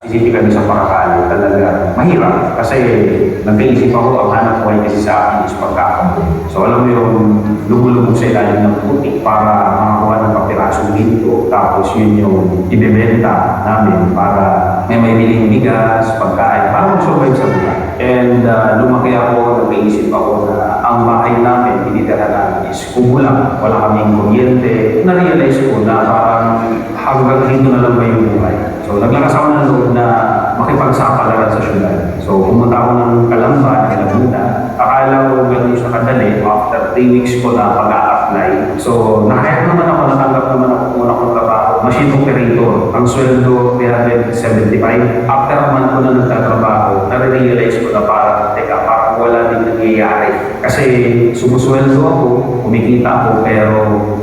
Isipin kami sa Paracali, talaga mahirap kasi nag-iisip ako, ang hanap buhay kasi sa akin is pagkakabuli. So alam mo yung lumulubog sa ilalim ng putik para makakuha ng kapirasong ginto, tapos yun yung ibebenta namin para may biling bigas, pagkain, para mag-survive sa buhay. And lumaki ako, nag-iisip ako na ang bahay namin, tinitira namin is kubulang, wala kaming kuryente. Na-realize ko na parang hanggang dito na lang ba yung buhay. So naglakas ako ng loob na makipagsapalaran sa syudad. So pumunta ako ng Calamba, Laguna. Akala ko ganun siya kadali. After 3 weeks ko na pag-a-apply. So nakahayag naman ako, natanggap naman ako muna akong trabaho. Machine operator. Ang sweldo 375. After a month ko na nagtatrabaho, nare-realize ko na parang, teka, parang wala din nangyayari. Kasi sumusweldo ako, kumikita ako, pero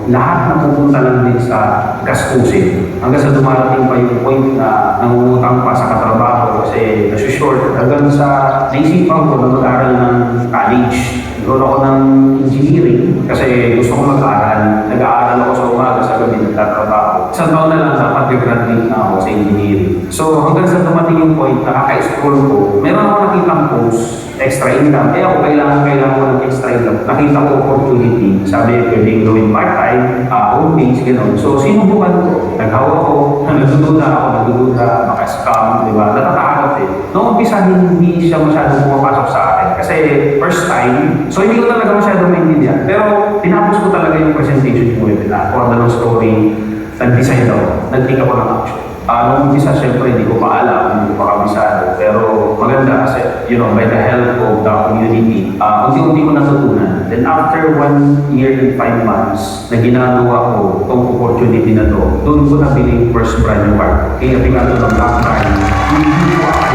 lahat na pupunta lang din sa gastusin. Hanggang sa dumarating pa yung point na nangungutang pa sa katrabaho kasi nasushort. Hanggang sa naisipan ko na mag-aral ng college. Nagkaroon ako ng engineering kasi gusto ko mag-aral. Nag-aaral ako sa umaga, sa gabi nagtatrabaho. Isang taon na lang dapat nag-graduate na ako sa engineering. So hanggang sa dumating yung point na kaka-explore ko, meron ako nakitang post, extra income. Kaya ako kailangan ko ng extra income. Nakita ko opportunity. Sabi, pwedeng gawin part-time, home base, gano'n. So sinubukan ko. Naghawa ko, nagdududa, maka-scam, di ba? Natatakot eh. Noong umpisa, hindi siya masyadong pumapasok sa akin. Kasi first time, so hindi ko talaga masyadong maintindihan. Pero tinapos ko talaga yung presentation ko. For the long story, nag-design ako. Nag-take ako ng action. Noong umpisa, syempre, hindi ko pa alam, hindi ko pa kabisado. Pero maganda kasi, by the help of the community, unti-unti ko natutunan. Then after 1 year and 5 months, na ginagawa ko itong opportunity na to, doon ko nabili yung first brand new car. Kaya tingnan ko ng Black Friday, hindi ko ako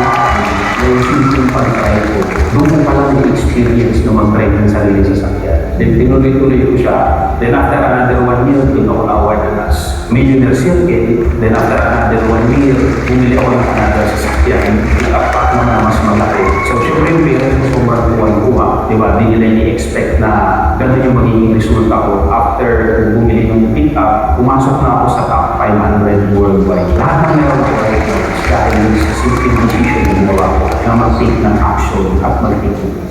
yung simple pag-try ko. Doon ko palang na-experience na mag-drive ng sarili sa sakyan. Then tinuloy-tuloy ko siya. Then after another 1 year, doon ako na-award as millionaire circuit. Then after another 1 year, bumili ako ng another sasakyan. Pick-up pa na mas malaki. So syempre yung parents ko sobrang kuha. Diba? Di nila i-expect na ganun yung magiging resulta ko. After bumili ng pick-up, pumasok na ako sa top 500 worldwide. Lahat ng meron ko right now is dahil sa simple decision na ginawa ko na mag-take ng action at mag-take ng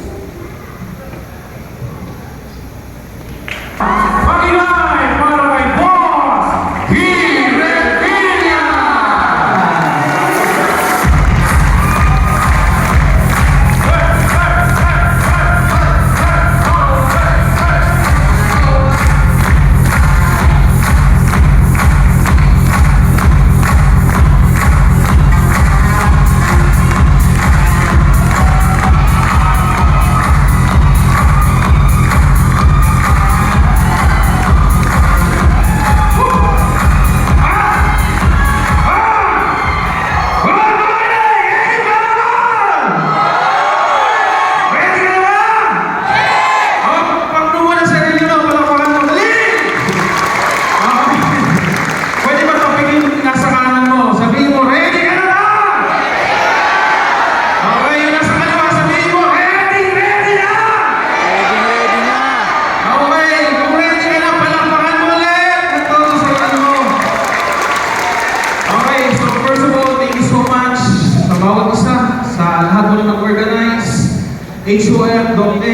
HOF, Dr.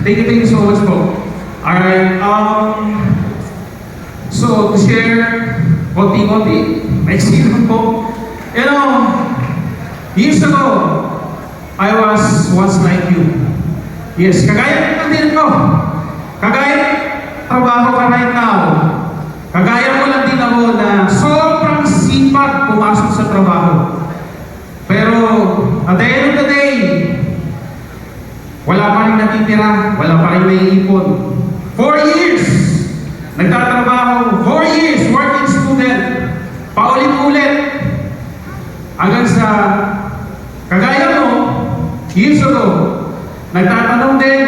Thank you so much po. Alright, so to share konti-konti, na-experience po. Years ago, I was once like you. Yes, kagaya ng din ko. Kagaya trabaho ka right now. Kagaya mo lang din ako na sobrang sipag pumasok sa trabaho. Pero at the end of the day, wala pa rin natitira, wala pa rin naiipon. 4 years nagtatrabaho, 4 years working student, paulit-ulit. Hanggang sa kagaya mo, years ago, nagtatanong din,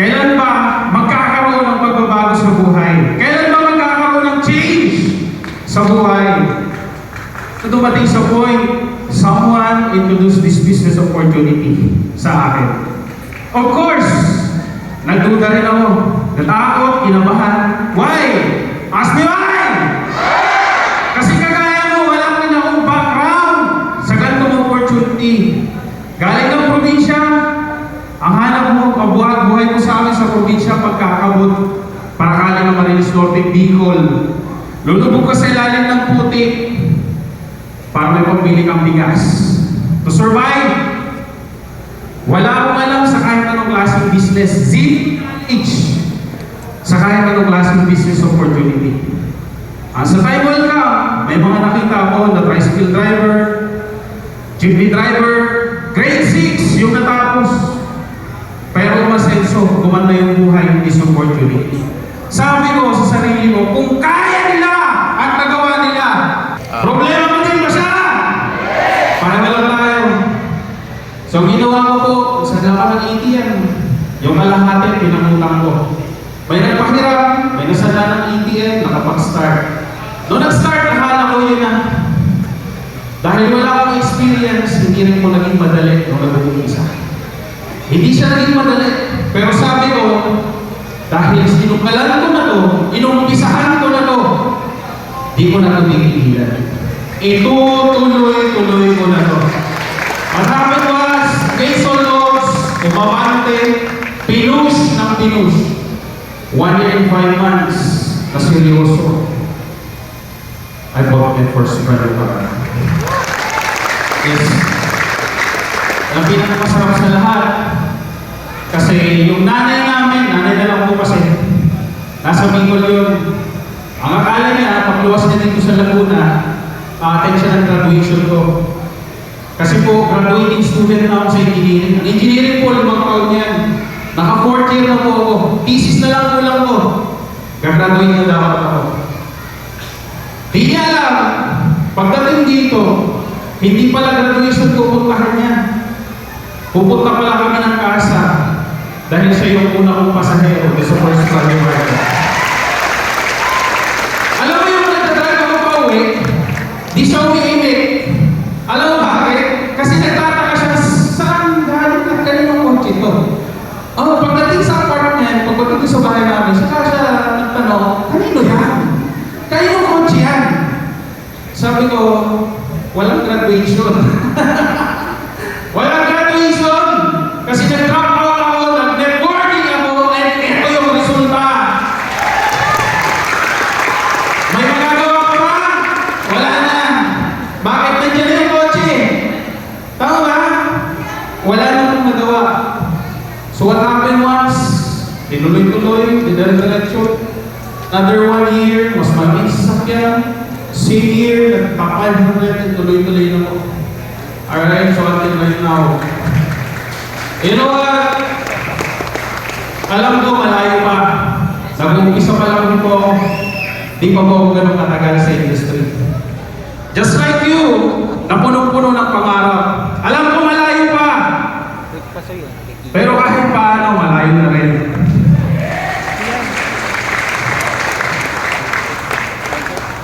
kailan ba magkakaroon ng pagbabago sa buhay? Kailan ba magkakaroon ng change sa buhay? So dumating sa point, someone introduced this business opportunity sa akin. Of course, nagduda rin ako. Natakot, kinabahan. Why? Ask me why! Kasi kagaya mo, wala rin akong background probinsya pagkakabot para kaya ng Marilis Norte, Bicol. Lulubog ka sa ilalim ng putik para may pambili kang bigas. To survive, wala akong alam sa kahit anong klaseng business, zilch sa kahit anong klaseng business opportunity. Sa time will come, may mga nakita ako na tricycle driver, jeepney driver, grade 6 yung natapos. Pero umasenso, gumanda yung buhay in this opportunity. Sabi ko sa sarili ko, kung kaya nila at nagawa nila, problema mo din ba siya? Para na lang tayo. So ginawa ko po, sa laman ng ATM, yung kalahati, pinangutang ko. May nagpahiram, may nasala ng ATM, nakapag-start. Noong nag-start, nakala ko yun na. Dahil wala akong experience, hindi rin ko naging madali nung nag-umpisa. Hindi siya naging madali. Pero sabi ko, dahil sinukalan ko na to, inumpisahan ko na to, di ko na ito tigilan. Itutuloy-tuloy ko na to. What happened was, Quezon Laws, umabante, pinush ng pinush. 1 year and 5 months, na seryoso. I bought my first credit card. Yes. Ang pinakamasarap sa lahat, kasi yung nanay namin, nanay na lang po kasi, nasa Bicol yun. Ang akala niya, pagluwas niya dito sa Laguna, attend siya ng graduation ko. Kasi po, graduating student na ako sa engineering. Ang engineering po, 5 taon yan. Naka 4th year na po ako. Thesis na lang kulang ko. Gagraduate na dapat ako. Di niya alam, pagdating dito, hindi pala graduation pupuntahan niya. Pupunta pala kami ng casa dahil siya yung una kong pasahero sa first study market. Alam mo yung nagdadrive ako pa uwi, di siya umiimik. Alam mo bakit? Kasi nagtataka siya, saan galing at kaninong kotse ito? Pagdating sa apartment, pagdating sa bahay namin, saka siya nagtanong, kanino yan? Kaninong kotse yan? Sabi ko, walang graduation. Walang graduation! Kasi nag-drop out ako, nag-networking ako, and ito yung resulta. May magagawa ka ba? Wala na. Bakit nandiyan yung kotse? Tama ba? Wala namang nagawa. So what happened was, tinuloy-tuloy, didiretso. Another 1 year, mas maraming sasakyan. Same year, nagpa-500, tuloy-tuloy na po. Alright, so until right now. You know what? Alam ko, malayo pa. Nag-umpisa pa lang po, di pa po ako ganun katagal sa industry. Just like you, napunong-puno ng pangarap. Alam ko, malayo pa. Pero kahit paano, malayo na rin.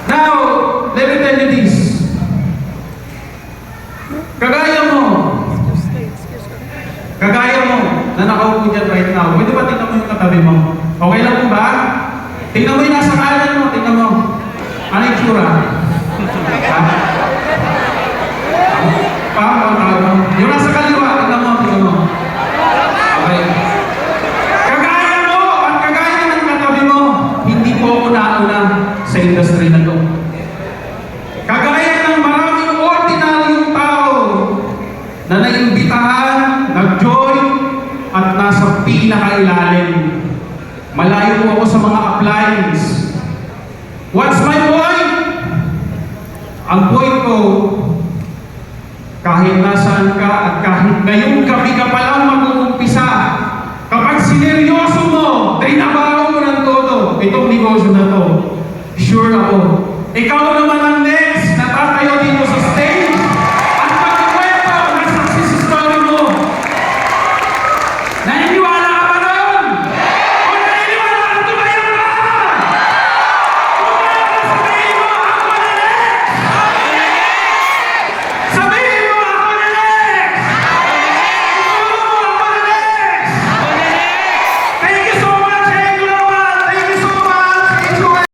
Now, let me tell you this. Kagaya mo, na nakaupo dyan right now, pwede ba tingnan mo yung katabi mo? Okay lang po ba? Tingnan mo yung nasa kanan mo, tingnan mo. Ano yung tsura? Yung nasa kaliwa, tingnan mo, tingnan mo. Okay. Kagaya mo, at kagaya ng katabi mo, hindi po ako nauna sa industry na to. Kagaya ng maraming ordinaryong tao na naimbitahan, nag-join, at nasa pinakailalim. Malayo po ako sa mga appliance. What's my point? Ang point ko, kahit nasaan ka at kahit ngayong gabi ka palang mag-uumpisa, kapag sineryoso mo, trinabaho mo ng todo, itong negosyo na to, sure ako, ikaw